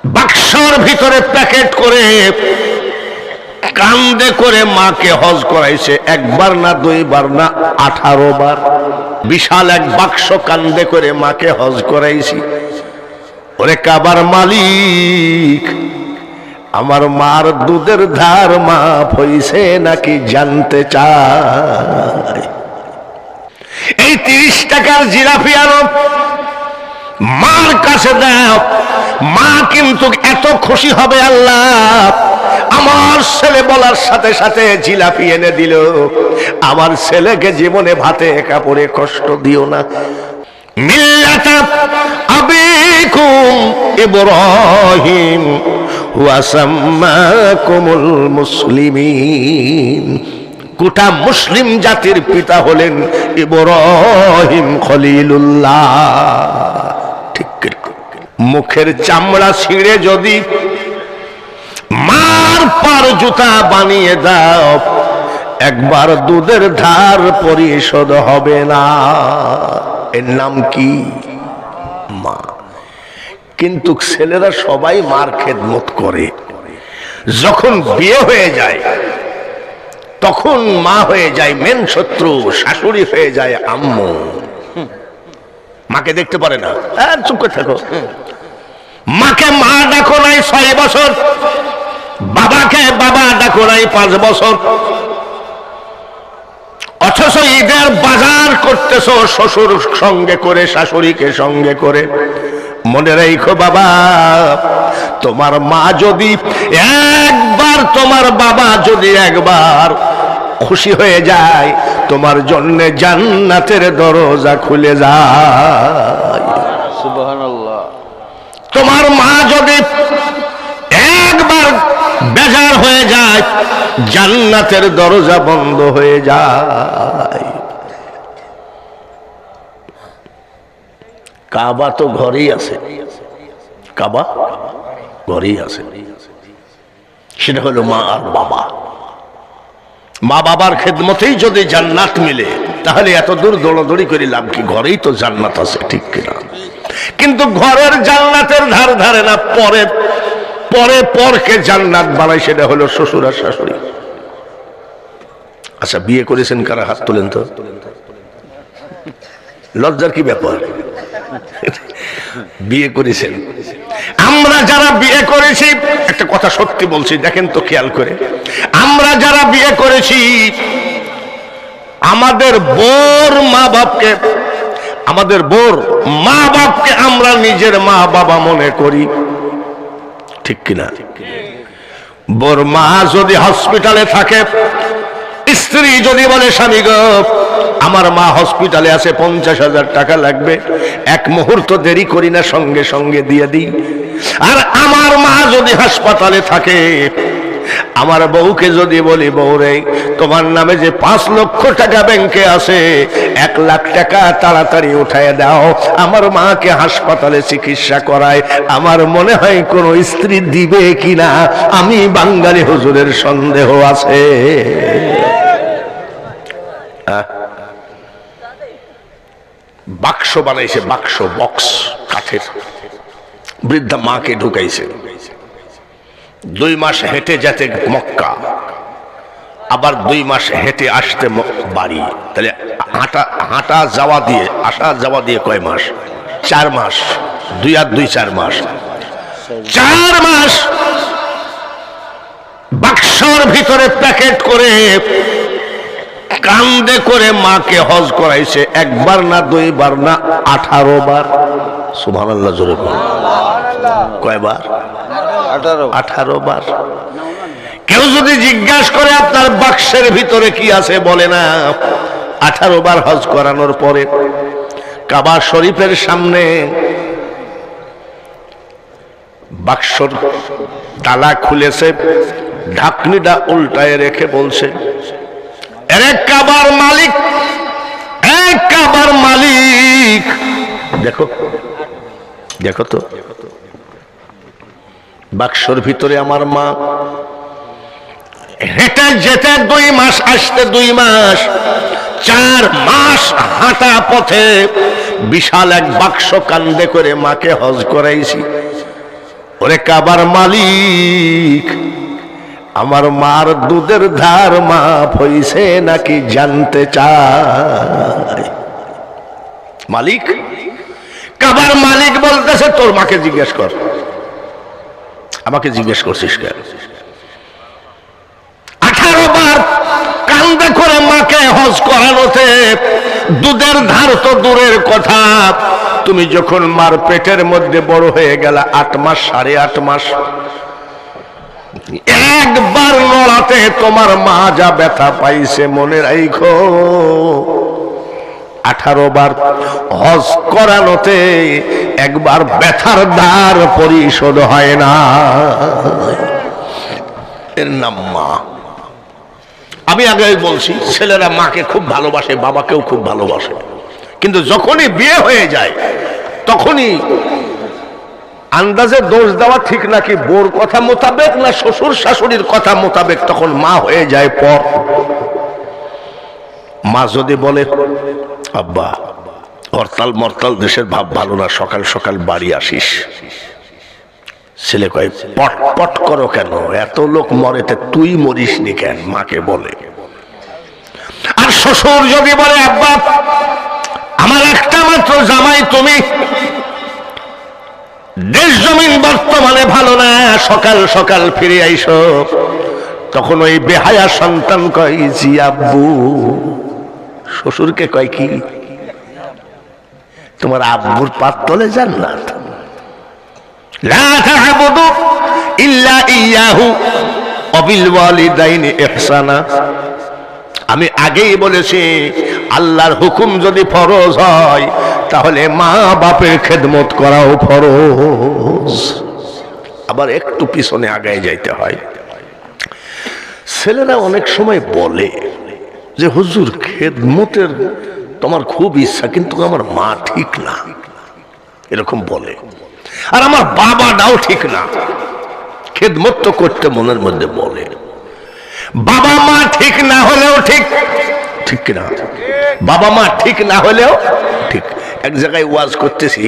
বাক্সর ভিতরে প্যাকেট করে কান্দে করে মাকে হজ করাইছে, একবার না দুইবার না 18 বার। বিশাল এক বাক্স কান্দে করে মাকে হজ করাইছি। ওরে কাবার মালিক, আমার মার দুধের ধার মাফ হইছে নাকি জানতে চাই। এই 30 টাকার জিলাপি আনো, মার কাছে দাও, মা কিন্তু এত খুশি হবে আল্লাহ আমার ছেলে বলার সাথে সাথে জিলাপি এনে দিল। আমার ছেলেকে জীবনে ভাতে কাপড়ে কষ্ট দিও না। মিল্লাতা আবিকুম ইব্রাহিম ওয়া সাম্মাকুমুল মুসলিমিন। গোটা মুসলিম জাতির পিতা হলেন ইব্রাহিম খলিলুল্লাহ। ঠিক, মুখের চামড়া ছিঁড়ে যদি মার পার জুতা বানিয়ে দাও, একবার দুধের ধার পরিশোধ হবে না। এর নাম কি? মা। কিন্তু ছেলেরা সবাই মার খেদমত করে। যখন বিয়ে হয়ে যায় তখন মা হয়ে যায় মেন শত্রু, শাশুড়ি হয়ে যায় আম্মু। মাকে দেখতে পারে না, চুপ করে থাকো। মাকে মা ডাকো নাই 6 বছর, বাবাকে বাবা ডাকো নাই 5 বছর, অথচ ঈদের বাজার করতেছ শ্বশুর সঙ্গে করে, শাশুড়িকে সঙ্গে করে। মনে রাখো বাবা, তোমার মা যদি একবার, তোমার বাবা যদি একবার খুশি হয়ে যায়, তোমার জন্য জান্নাতের দরজা খুলে যায়। সুবহানাল্লাহ। তোমার মা যদি একবার বেজার হয়ে যায়, জান্নাতের দরজা বন্ধ হয়ে যায়। কাবা তো ঘরেই আছে, কাবা ঘরেই আছে। সেটা হলো মা আর বাবা। মা বাবার খেদমতেই যদি জান্নাত মিলে, তাহলে এত দূর দৌড়াদৌড়ি করে লাভ কি? ঘরেই তো জান্নাত আছে, ঠিক কিনা? কিন্তু ঘরের জান্নাতের ধার ধারে না, পরে পরে পরকে জান্নাত বানায়, সেটা হলো শ্বশুর আর শাশুড়ি। আচ্ছা, বিয়ে করেছেন কারা? হাত তোলেন তো। লজ্জার কি ব্যাপার? বিয়ে করেছেন। আমরা যারা বিয়ে করেছি, একটা কথা সত্যি বলছি, দেখেন তো খেয়াল করে, আমরা যারা বিয়ে করেছি, আমাদের বোর মা বাপকে, আমাদের বোর মা বাপকে আমরা নিজের মা বাবা মনে করি, ঠিক কিনা? বোর মা যদি হসপিটালে থাকে, স্ত্রী যদি বলে স্বামী গো আমার মা হসপিটালে আছে, 50,000 টাকা লাগবে, এক মুহূর্ত দেরি করি না, সঙ্গে সঙ্গে দিয়ে দিই। আর আমার মা যদি হাসপাতালে থাকে, আমার বউকে যদি বলি বউ রে তোমার নামে যে 5 লক্ষ টাকা ব্যাংকে আছে, 1 লাখ টাকা তাড়াতাড়ি উঠায় দাও, আমার মাকে হাসপাতালে চিকিৎসা করায়, আমার মনে হয় কোন স্ত্রী দিবে কিনা আমি বাঙালি হুজুরের সন্দেহ আছে। বাক্স বানাইছে, বাক্স, বক্স কাঠের, বৃদ্ধা মাকে ঢুকাইছে। 2 মাস হেঁটে যেতে মক্কা, আবার 2 মাস হেঁটে আসতে বাড়ি, তাহলে হাঁটা যাওয়া দিয়ে আসা যাওয়া দিয়ে কয় মাস? 4 মাস। 2 আর 2 4 মাস। 4 মাস বাক্সর ভিতরে প্যাকেট করে কান্দে করে মাকে হজ করাইছে, একবার না দুইবার না 18 বার। সুবহানাল্লাহ, জোরে বল। কয়বার? 18 বার। কেউ যদি জিজ্ঞাসা করে আপনার বাক্সের ভিতরে কি আছে, বলে না। 18 বার হজ করানোর পরে কাবা শরীফের সামনে বাক্সর তালা খুলেছে, ঢাকনিটা উল্টায় রেখে বলছে, এক কাবার মালিক, এক কাবার মালিক, দেখো দেখো তো বাক্সর ভিতরে আমার মা হেঁটে যেতে 2 মাস, আসতে 2 মাস, 4 মাস হাঁটা পথে বিশাল এক বাক্স কান্দে করে মাকে হজ করাইছি। ওরে কাবার মালিক, আমার মার দুধের ধার মাফ হইছে নাকি জানতে চাই। মালিক, কাবার মালিক বলতেছে তোর মাকে জিজ্ঞেস কর। আমাকে জিজ্ঞেস করছিস কেন? 18 বার কান্দে করে মাকে হজ করানোতে দুধের ধার তো দূরের কথা, তুমি যখন মার পেটের মধ্যে বড় হয়ে গেল 8 মাস 8.5 মাস, একবার নড়াতে তোমার মা যা ব্যথা পাইছে মনে রাখো। 18 বার হজ করানোতে একবার ব্যথার ধার পরিশোধ হয় না। এর নাম মা। আমি আগে বলছি ছেলেরা মাকে খুব ভালোবাসে, বাবাকেও খুব ভালোবাসে, কিন্তু যখনই বিয়ে হয়ে যায় তখনই আন্দাজে দোষ দেওয়া ঠিক নাকি বোর কথা মোতাবেক না শ্বশুর শাশুড়ির কথা মোতাবেক, তখন মা হয়ে যায় পর। মা যদি বলে আব্বা হরতাল মরতাল দেশের ভাব ভালো না, সকাল সকাল বাড়ি আসিস, ছেলে কয় পট পট করো কেন, এত লোক মরেতে তুই মরিস নি কেন, মাকে বলে। আর শ্বশুর যদি বলে আব্বা আমার একটা মাত্র জামাই তুমি, দেশ জমিন বর্তমানে ভালো না, সকাল সকাল ফিরে আইসো, তখন ওই বেহায়া সন্তান কয় জি আব্বু। শ্বশুরকে কয় কি তোমার আব্বুর পাত তলে জান্নাত, লা তা'বুদু ইল্লা ইয়াহু ওয়া বিল ওয়ালিদাইনি ইহসানা। আমি আগেই বলেছি আল্লাহর হুকুম যদি ফরজ হয় তাহলে মা বাপের খেদমত করাও ফরজ। আবার একটু পিছনে আগায় যাইতে হয়। ছেলেরা অনেক সময় বলে যে হুজুর খেদমতের তোমার খুব ইচ্ছা, কিন্তু আমার মা ঠিক না, এরকম বলে। আর আমার বাবাটাও ঠিক না, খেদমত তো করতে মনের মধ্যে বলে। বাবা মা ঠিক না হলেও ঠিক, ঠিক কিনা? বাবা মা ঠিক না হলেও ঠিক। এক জায়গায় ওয়াজ করতেছি,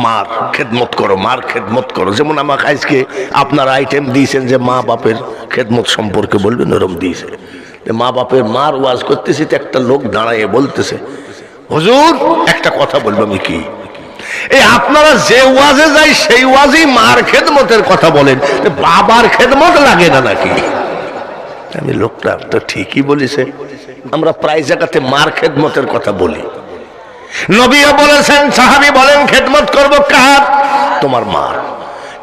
মার খেদমত করো, মার খেদমত করো। যেমন আমাকে আজকে আপনার আইটেম দিয়েছেন যে মা বাপের খেদমত সম্পর্কে বলবেন, ওরম দিয়েছে। মা বাপের মার ওয়াজ করতেছি, তো একটা লোক দাঁড়ায় বলতেছে হুজুর একটা কথা বলবো। আমি কি? এই আপনারা যে ওয়াজে যাই সেই ওয়াজেই মার খেদমতের কথা বলেন, বাবার খেদমত লাগে না নাকি? আমি লোকটা তো ঠিকই বলেছে, আমরা প্রায় জায়গাতে মার খেদমতের কথা বলি। নবীও বলেছেন, সাহাবী বলেন খেদমত করবো কার? তোমার মার।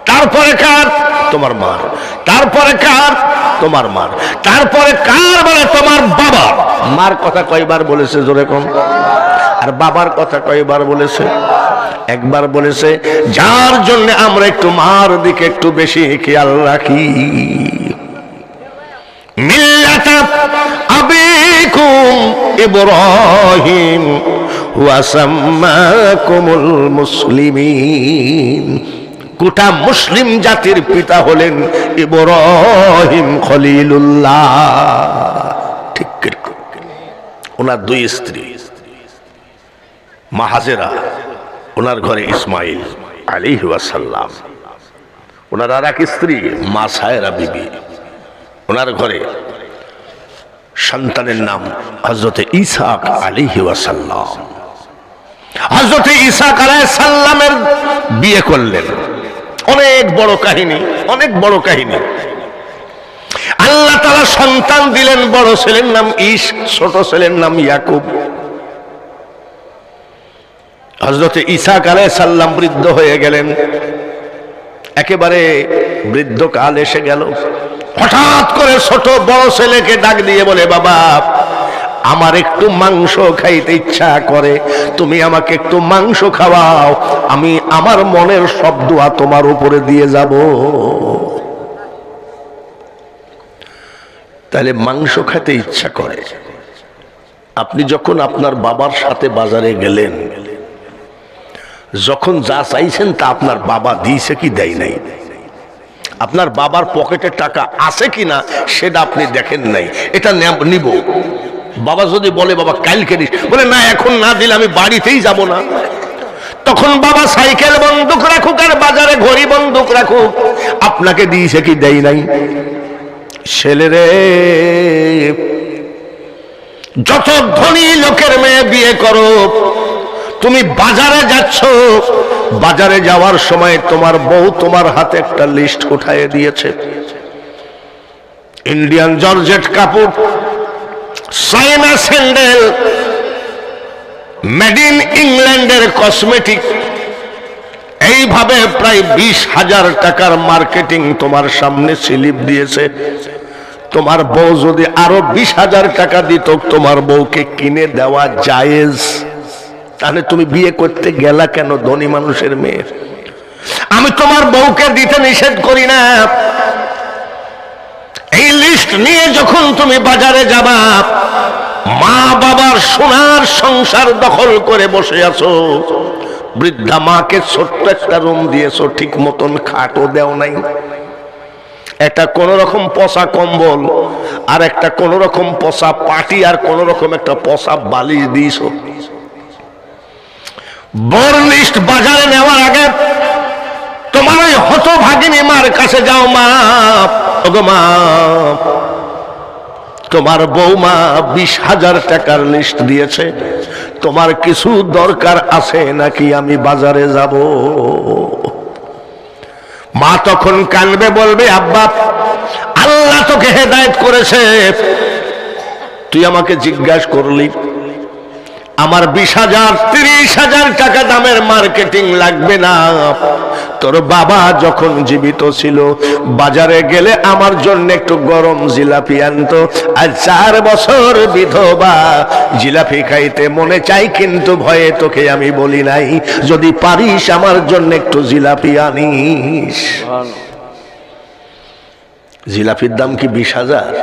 তারপরে কার? তোমার মার। তারপরে কার? তোমার মার। তারপরে কার? বলে তোমার বাবা। মার কথা কয়বার বলেছে জোরে কম? আর বাবার কথা কয়বার বলেছে? একবার বলেছে। যার জন্য আমরা একটু মার দিকে একটু বেশি খেয়াল রাখি। মিল্লাতা আবিকুম ইব্রাহিম ওয়া সাম্মাকুমুল মুসলিমিন। গোটা মুসলিম জাতির পিতা হলেন ইব্রাহিম খলিলুল্লাহ। ঠিক, ওনার 2 স্ত্রী, মা হাজেরা, ওনার ঘরে ইসমাইল আলাইহিস সালাম। ওনার আর এক স্ত্রী মা সায়রা বিবি, ওনার ঘরে সন্তানের নাম হযরতে ইসহাক আলাইহিস সালাম। হযরতে ইসহাক আলাইহিস সালামের বিয়ে করলেন। অনেক বড় কাহিনী, অনেক বড় কাহিনী। আল্লাহ তাআলা সন্তান দিলেন, বড় ছেলের নাম ঈশ, ছোট ছেলের নাম ইয়াকুব। হযরতে ইসহাক আলাইহিস সালাম বৃদ্ধ হয়ে গেলেন, একেবারে বৃদ্ধকাল এসে গেল। হঠাৎ করে ছোট বড় ছেলেকে ডাক দিয়ে বলে, বাবা আমার একটু মাংস খাইতে ইচ্ছা করে, তুমি আমাকে একটু মাংস খাওয়াও, আমি আমার মনের সব দোয়া তোমার উপরে দিয়ে যাব। তাহলে মাংস খেতে ইচ্ছা করে। আপনি যখন আপনার বাবার সাথে বাজারে গেলেন, যখন যা চাইছেন তা আপনার বাবা দিয়েছে কি দেয় নাই? আপনার বাবার পকেটে টাকা আছে কিনা সেটা আপনি দেখেন নাই। এটা নিব, বাবা যদি বলে বাবা কালকে দিস, বলে না এখন না দিলে আমি বাড়িতেই যাব না। তখন বাবা সাইকেল বন্দুক রাখুক আর বাজারে ঘড়ি বন্দুক রাখুক, আপনাকে দিয়েছে কি দেই নাই? ছেলেরে, যত ধনী লোকের মেয়ে বিয়ে করো, তুমি বাজারে যাচ্ছ, বাজারে যাওয়ার সময় তোমার বউ তোমার হাতে একটা লিস্ট উঠায় দিয়েছে। ইন্ডিয়ান জর্জেট কাপড়, চাইনা স্যান্ডেল, মেড ইন ইংল্যান্ডের কসমেটিক, এইভাবে প্রায় 20,000 টাকার মার্কেটিং তোমার সামনে স্লিপ দিয়েছে। তোমার বউ যদি আরো 20,000 টাকা দিত তোমার বউকে কিনে দেওয়া জায়েজ, তাহলে তুমি বিয়ে করতে গেলা কেন ধনী মানুষের মেয়ে? আমি তোমার বউকে দিতে নিষেধ করি না। এই লিস্ট নিয়ে যখন তুমি বাজারে যাবা, মা বাবার সোনার সংসার দখল করে বসে আছো, বৃদ্ধা মাকে ছোট্ট একটা রুম দিয়েছো, ঠিক মতন খাটও দেও নাই, একটা কোন রকম পচা কম্বল আর একটা কোন রকম পচা পাটি আর কোন রকম একটা পচা বালিশ দিয়েছো। বড় লিস্ট বাজারে নেওয়ার আগে তোমার ওই হতভাগিনী মার কাছে যাও, মা, ওগো মা, তোমার বৌমা 20,000 টাকার লিস্ট দিয়েছে, তোমার কিছু দরকার আছে নাকি আমি বাজারে যাব? মা তখন কানবে, বলবে, আব্বা, আল্লাহ তোকে হেদায়েত করেছে, তুই আমাকে জিজ্ঞাসা করলি, আমার 20,000 30,000 টাকা দামের মার্কেটিং লাগবে না। তোর বাবা যখন জীবিত ছিল বাজারে গেলে আমার জন্য একটু গরম জিলাপি আনতো, আর 4 বছর বিধবা, জিলাপি খাইতে মনে চাই কিন্তু ভয়ে তোকে আমি বলি নাই, যদি পারিস আমার জন্য একটু জিলাপি আনিস। জিলাপির দাম কি 20,000?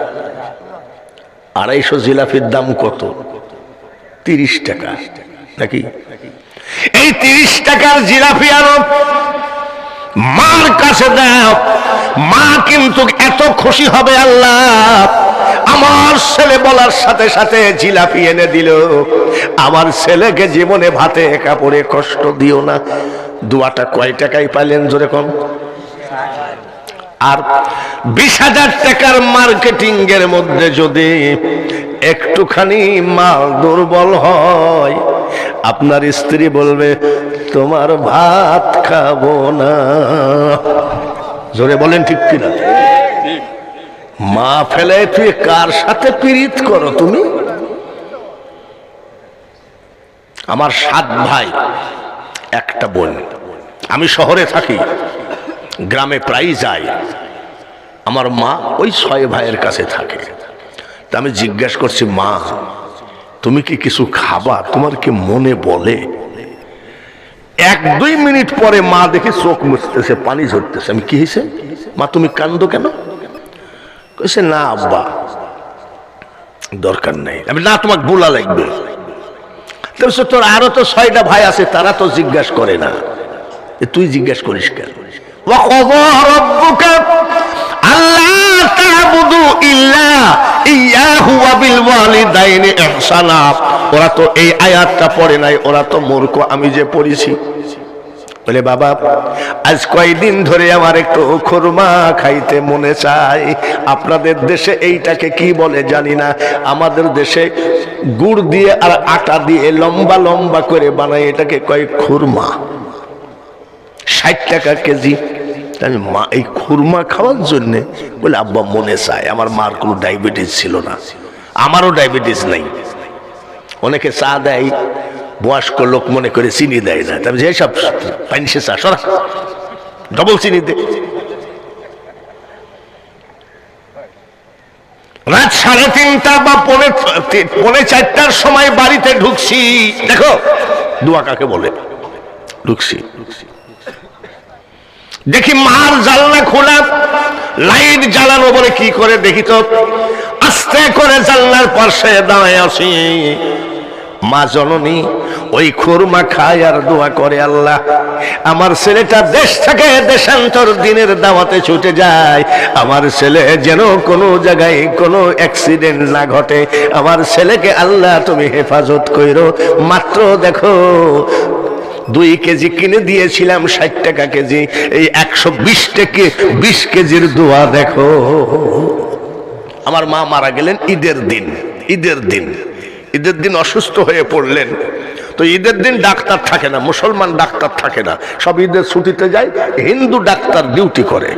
250 জিলাপির দাম কত? 30 টাকা নাকি? এই 30 টাকার জিলাপি আনো, মার কাছে দাও, মা কিন্তু এত খুশি হবে, আল্লাহ আমার ছেলে বলার সাথে সাথে জিলাপি এনে দিল, আমার ছেলেকে জীবনে ভাতে কাপড়ে কষ্ট দিও না। দুয়াটা কয় টাকায় পাইলেন জোরে কম? আর 20,000 টাকার মার্কেটিং এর মধ্যে যদি একটুখানি মাল দুর্বল হয়, আপনার স্ত্রী বলবে তোমার ভাত খাবো না। জোরে বলেন ঠিক কিনা? মা ফেলে তুই কার সাথে পীড়িত করো তুমি? আমার 7 ভাই, একটা বোন। আমি শহরে থাকি, গ্রামে প্রায় যাই। আমার মা ওই 6 ভাইয়ের কাছে থাকে। তা আমি জিজ্ঞাসা করছি, মা তুমি কি কিছু খাবা? তোমার কি মনে বলে? 1-2 মিনিট পরে মা দেখি চোখ মুছতেছে, পানি ঝরতেছে। আমি কি হয়েছে মা, তুমি কান্দো কেন? কইছে, না আব্বা দরকার নাই। আমি, না তোমাকে বোলা লাগবে। তোর আরো তো 6টা ভাই আছে, তারা তো জিজ্ঞাসা করে না, তুই জিজ্ঞাসা করিস কেন? ওরা তো এই আয়াতটা পড়ে নাই, ওরা তো মূর্খ, আমি যে পড়েছি। বলে, বাবা আজ কয়েকদিন ধরে আমার একটু খুরমা খাইতে মনে চায়। আপনাদের দেশে এইটাকে কি বলে জানি না, আমাদের দেশে গুড় দিয়ে আর আটা দিয়ে লম্বা লম্বা করে বানায়, এটাকে কয় খুরমা। 60 টাকা কেজি। মা এই খুরমা খাওয়ার জন্য বলে, আব্বা মনে চায়। আমার মার কোনো ডায়াবেটিস ছিল না, আমারও ডায়াবেটিস নাই। অনেকে চা দেয়, বয়স্ক লোক মনে করে চিনি দেয় না, তবে যেসব পানিসে চা সরা ডবল চিনি দে। রাত 3:30 বা 3:45টার সময় বাড়িতে ঢুকছি। দেখো দোয়া কাকে বলে। ঢুকছি, দেখি মার জানলা খোলা, লাইট জ্বালানো। বলে কি করে দেখি তো, আস্তে করে জানলার পাশে দাঁড়ায় আছি। মা জননী ওই খুরমা খায় আর দোয়া করে, আল্লাহ আমার ছেলেটা দেশ থেকে দেশান্তর দিনের দাওয়াতে ছুটে যায়, আমার ছেলে যেন কোনো জায়গায় কোনো অ্যাক্সিডেন্ট না ঘটে। আমার ছেলেকে আল্লাহ তুমি হেফাজত কইরো। মাত্র দেখো 2 কেজি কিনে দিয়েছিলাম 60 টাকা কেজি, এই 120 টাকা 20 কেজির দোয়া দেখো। আমার মা মারা গেলেন ঈদের দিন অসুস্থ হয়ে পড়লেন। তো ঈদের দিন ডাক্তার থাকে না, মুসলমান ডাক্তার থাকে না, সব ঈদের ছুটিতে যায়, হিন্দু ডাক্তার ডিউটি করে।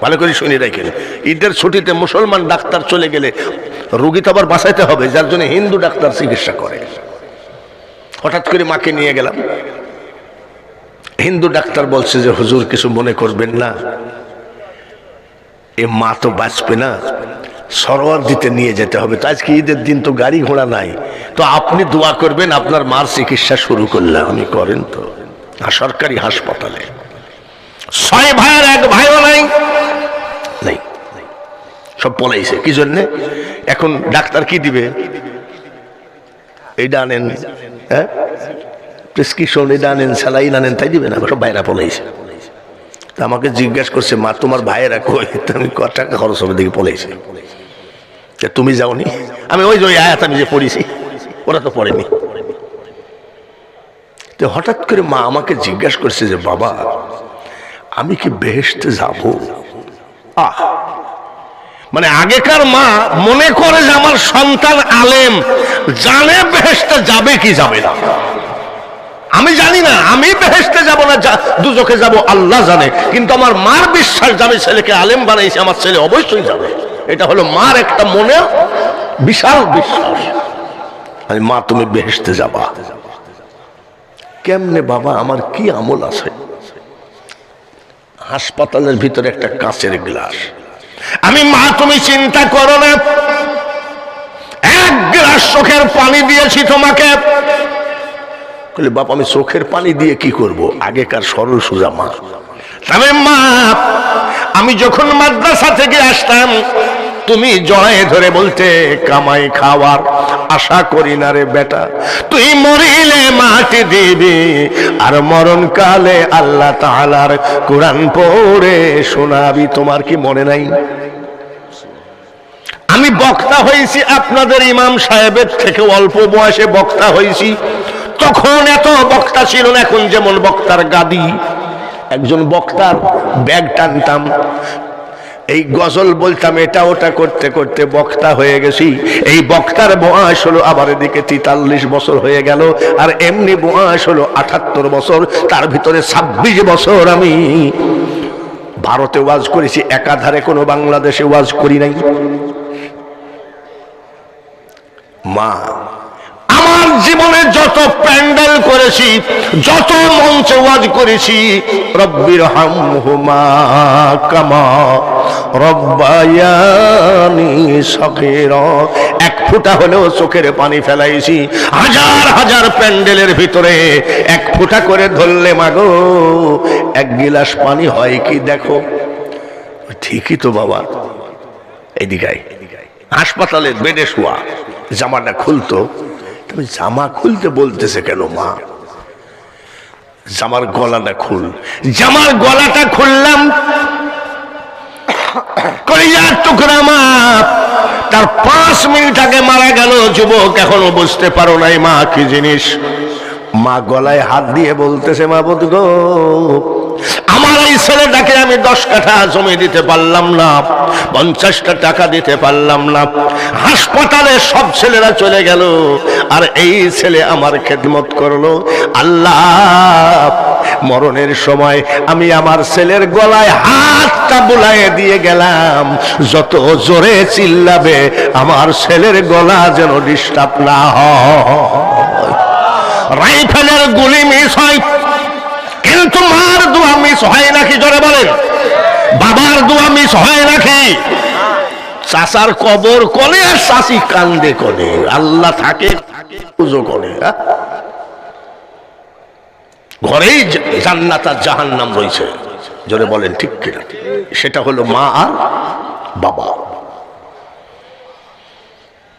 ভালো করে শুনি রাখেন, ঈদের ছুটিতে মুসলমান ডাক্তার চলে গেলে রোগী তো আবার বাঁচাইতে হবে, যার জন্য হিন্দু ডাক্তার চিকিৎসা করে। হঠাৎ করে মাকে নিয়ে গেলাম, হিন্দু ডাক্তার বলছে যে হুজুর কিছু মনে করবেন না, এ মা তো বাঁচবে না, সরোয়ার দিতে নিয়ে যেতে হবে। তো আজকে ঈদের দিন তো গাড়ি ঘোড়া নাই, তো আপনি দোয়া করবেন, আপনার মার চিকিৎসা শুরু করলাম। আমি করেন তো, সরকারি হাসপাতালে 6 ভাইয়ের 1 ভাইও নাই, সব পলাইছে। কি জন্যে? এখন ডাক্তার কি দিবে? এইটা আনেন, হ্যাঁ প্রেসক্রিপশন, এটা আনেন, স্যালাইন আনেন, তাই দিবে না, সব ভাইরা পলাইছে। আমাকে জিজ্ঞাসা করছে, মা তোমার ভাইয়েরা কই? আমি কত টাকা খরচ হবে দেখি পলাইছে। তুমি যাওনি? আমি ওই যে আয়াত আমি যে পড়েছি ওরা তো পড়েনি। তো হঠাৎ করে মা আমাকে জিজ্ঞাসা করছে যে বাবা আমি কি বেহেশতে যাব? মানে আগেকার মা মনে করে যে আমার সন্তান আলেম, জানে বেহেশতে যাবে কি যাবে না। আমি জানি না, আমি বেহেশতে যাব না দুজকে যাব আল্লাহ জানে, কিন্তু আমার মার বিশ্বাস যাবে, ছেলেকে আলেম বানাইছে, আমার ছেলে অবশ্যই যাবে। এটা হলো মার একটা মনে বিশাল বিশ্বাস। মা তুমি বেহেশতে যাবা। কেমনে বাবা? আমার কি আমল আছে? হাসপাতালের ভিতরে একটা কাঁচের গ্লাস, আমি মা তুমি চিন্তা করো না, 1 গ্লাস চোখের পানি দিয়েছি তোমাকে। বলে বাপ আমি চোখের পানি দিয়ে কি করব? আগেকার সরল সোজা মা। তবে মা আমি যখন মাদ্রাসা থেকে আসতাম তুমি জড়ায় ধরে বলতে কামাই খাওয়ার আশা করি না রে বেটা, তুই মরিলে মাটি দিবি আর মরণ কালে আল্লাহ তাআলার কোরআন পড়ে শোনাবি। তোমার কি মনে নাই? আমি বক্তা হয়েছি আপনাদের ইমাম সাহেবের থেকে অল্প বয়সে বক্তা হয়েছি। তখন এত বক্তা ছিল না, এখন যেমন বক্তার গাদি। একজন বক্তার ব্যাগ টানতাম, এই গজল বলতাম, এটা ওটা করতে করতে বক্তা হয়ে গেছি। এই বক্তার বয়স হলো আবার এদিকে 43 বছর হয়ে গেল, আর এমনি বয়স হলো 78 বছর। তার ভিতরে 26 বছর আমি ভারতে ওয়াজ করেছি, একাধারে কোনো বাংলাদেশে ওয়াজ করি নাই। মা আমার জীবনে যত প্যান্ডেল করেছি, যত মঞ্চে ওয়াজ করেছি, রব্বির হামহুমা কামা রব্বায়ানি সগীরা, 1 ফোঁটা হলেও চোখের পানি ফেলাইছি। হাজার হাজার প্যান্ডেলের ভিতরে 1 ফোঁটা করে ধরলে মাগো 1 গিলাস পানি হয় কি দেখো। ঠিকই তো বাবা। এইদিকে হাসপাতালের বেডে শোয়া, জামাটা খুলতো, তুমি জামা খুলতে বলতেছে কেন মা? জামার গলাটা খুল। জামার গলাটা খুললাম, কলিজার টুকরা মা তার 5 মিনিট আগে মারা গেল যুবক, এখনো বুঝতে পারো নাই মা কি জিনিস। মা গলায় হাত দিয়ে বলতেছে মাবুদ গো, আমার এই ছেলেটাকে আমি 10 কাঠা জমি দিতে পারলাম না, 50টা টাকা দিতে পারলাম না, হাসপাতালে সব ছেলেরা চলে গেল, আর এই ছেলে আমার খেদমত করলো। আল্লাহ মরণের সময় আমি আমার ছেলের গলায় হাতটা বুলাইয়ে দিয়ে গেলাম, যত জোরে চিল্লাবে আমার ছেলের গলা যেন ডিস্টার্ব না হয়। রাইফেলের গুলি মিস হয়, কিন্তু মার দোয়া মিস হয় নাকি? জোরে বলেন। বাবার দোয়া মিস হয় নাকি? চাচার কবর কোলে আর চাচি কান্দে কোলে, আল্লাহ থাকে পুজো করে। ঘরেই জান্নাত আর জাহান্নাম রয়েছে। জোরে বলেন ঠিক কিনা? সেটা হলো মা আর বাবা।